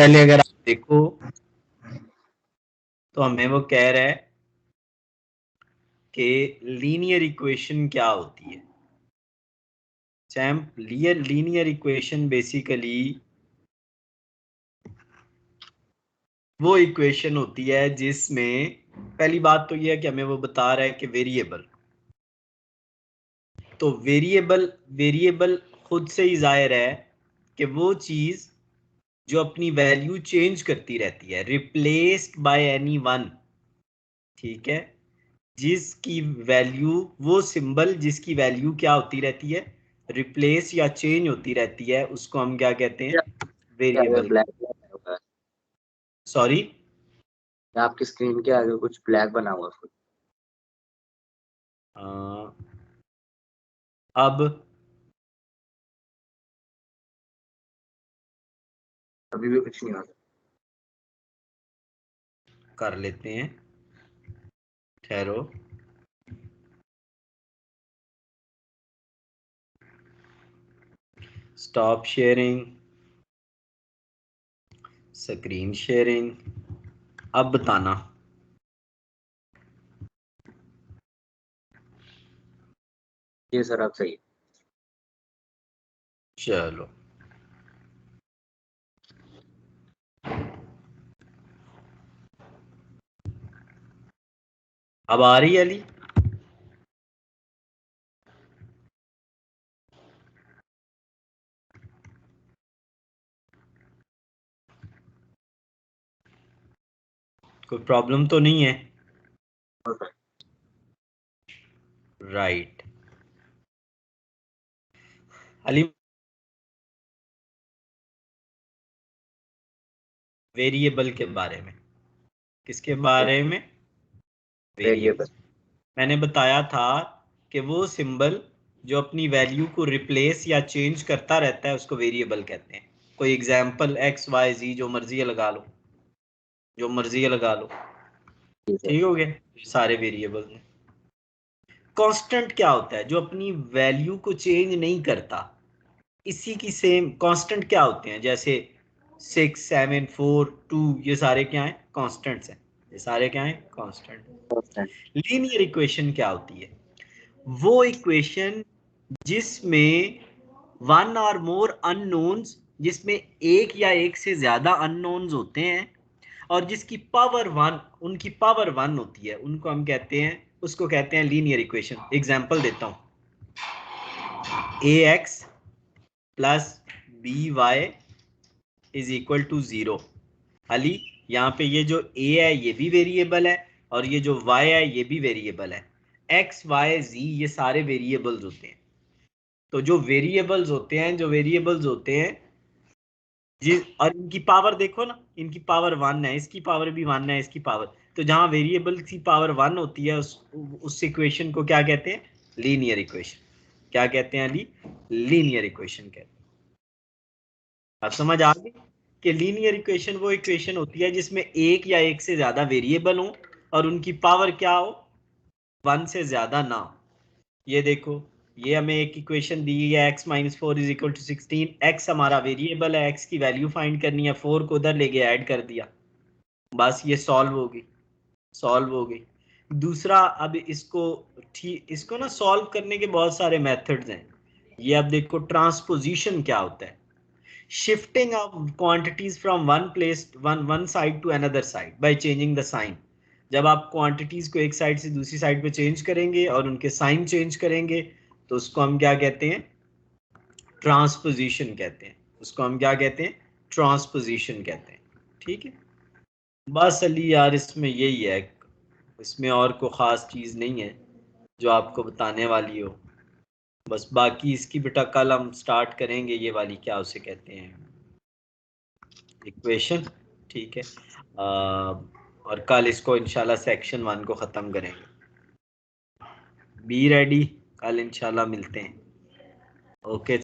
पहले अगर आप देखो तो हमें वो कह रहा है कि लीनियर इक्वेशन क्या होती है। चैम्प लीनियर इक्वेशन बेसिकली वो इक्वेशन होती है जिसमें पहली बात तो यह है कि हमें वो बता रहा है कि वेरिएबल, तो वेरिएबल खुद से ही जाहिर है कि वो चीज जो अपनी वैल्यू चेंज करती रहती है, रिप्लेस्ड बाय एनी वन, ठीक है, जिसकी वैल्यू, वो सिंबल जिसकी वैल्यू क्या होती रहती है, रिप्लेस या चेंज होती रहती है, उसको हम क्या कहते हैं, वेरिएबल। ब्लैक होगा। सॉरी, आपकी स्क्रीन के आगे कुछ ब्लैक बना हुआ है। अब अभी भी कुछ नहीं होता। कर लेते हैं, ठहरो। Stop sharing, screen sharing. अब बताना। ये सर आप सही। चलो, अब आ रही है अली? कोई प्रॉब्लम तो नहीं है? राइट अली, वेरिएबल के बारे में। किसके बारे में? वेरिएबल। मैंने बताया था कि वो सिंबल जो अपनी वैल्यू को रिप्लेस या चेंज करता रहता है उसको वेरिएबल कहते हैं। कोई एग्जांपल एक्स वाई जी जो मर्जी लगा लो, जो मर्जी लगा लो, ठीक हो गया, सारे वेरिएबल हैं। कांस्टेंट क्या होता है? जो अपनी वैल्यू को चेंज नहीं करता, इसी की सेम कांस्टेंट क्या होते हैं? जैसे 6, 7, 4, 2, ये सारे क्या हैं? कांस्टेंट्स हैं। ये सारे क्या हैं? कांस्टेंट। लीनियर इक्वेशन क्या होती है? वो इक्वेशन जिसमें वन और मोर अननोन्स, जिसमें एक या एक से ज्यादा अननोन्स होते हैं और जिसकी पावर वन, उनकी पावर वन होती है, उनको हम कहते हैं, उसको कहते हैं लीनियर इक्वेशन। एग्जांपल देता हूं, ax plus B Y is equal to 0। Ali, यहाँ पे ये जो a है ये भी वेरिएबल है और ये जो y है ये भी वेरिएबल है। x, y, z ये सारे वेरिएबल्स होते हैं। तो जो वेरिएबल्स होते हैं जिस, और इनकी पावर देखो ना, इनकी पावर 1 है, इसकी पावर भी 1 है, इसकी पावर, तो जहां वेरिएबल की पावर 1 होती है उस इक्वेशन को क्या कहते हैं? Linear equation. क्या कहते हैं अली? लीनियर इक्वेशन कहते हैं। अब समझ आ गई कि लीनियर इक्वेशन वो इक्वेशन होती है जिसमें एक या एक से ज्यादा वेरिएबल हो और उनकी पावर क्या हो? 1 से ज्यादा ना हो। ये देखो, ये हमें एक इक्वेशन दी है, x minus 4 is equal to 16। x हमारा वेरिएबल है, x की वैल्यू फाइंड करनी है, 4 को उधर लेके ऐड कर दिया, बस ये सॉल्व हो गई। दूसरा, अब इसको इसको ना सॉल्व करने के बहुत सारे मेथड्स हैं। ये अब देखो, ट्रांसपोजिशन क्या होता है? Shifting of quantities from one place, one side to another side by changing the sign. जब आप क्वांटिटीज को एक साइड से दूसरी साइड पे चेंज करेंगे और उनके साइन चेंज करेंगे तो उसको हम क्या कहते हैं? ट्रांसपोजिशन कहते हैं। उसको हम क्या कहते हैं? ट्रांसपोजिशन कहते हैं। ठीक है, बस अली यार इसमें यही है, इसमें और कोई खास चीज नहीं है जो आपको बताने वाली हो। बस बाकी इसकी बेटा कल हम स्टार्ट करेंगे ये वाली, क्या उसे कहते हैं, इक्वेशन। ठीक है, और कल इसको इंशाल्लाह सेक्शन 1 को ख़त्म करेंगे। बी रेडी, कल इंशाल्लाह मिलते हैं। ओके।